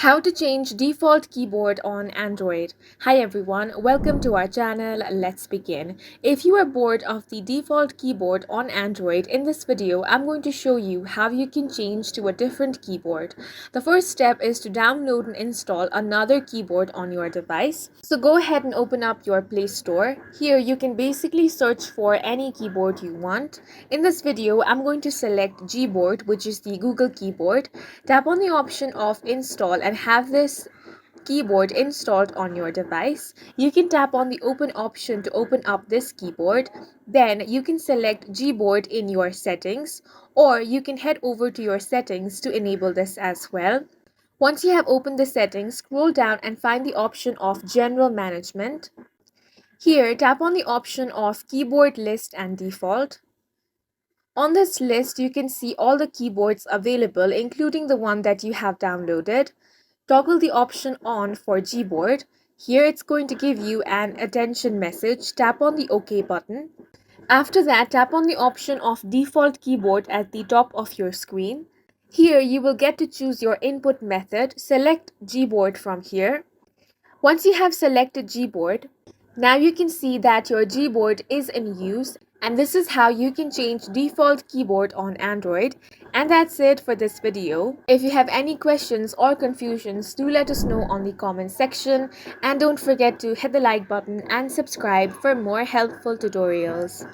How to change default keyboard on Android. Hi everyone, welcome to our channel. Let's begin. If you are bored of the default keyboard on Android, in this video I'm going to show you how you can change to a different keyboard. The first step is to download and install another keyboard on your device. So go ahead and open up your Play Store. Here you can basically search for any keyboard you want. In this video I'm going to select Gboard, which is the Google keyboard. Tap on the option of install and have this keyboard installed on your device. You can tap on the open option to open up this keyboard. Then you can select Gboard in your settings, or you can head over to your settings to enable this as well. Once you have opened the settings, scroll down and find the option of General Management. Here, tap on the option of Keyboard List and Default. On this list, you can see all the keyboards available, including the one that you have downloaded. Toggle the option on for Gboard. Here it's going to give you an attention message. Tap on the OK button. After that, tap on the option of Default Keyboard at the top of your screen. Here you will get to choose your input method. Select Gboard from here. Once you have selected Gboard, now you can see that your Gboard is in use, and this is how you can change default keyboard on Android. And that's it for this video. If you have any questions or confusions, do let us know on the comment section, and don't forget to hit the like button and subscribe for more helpful tutorials.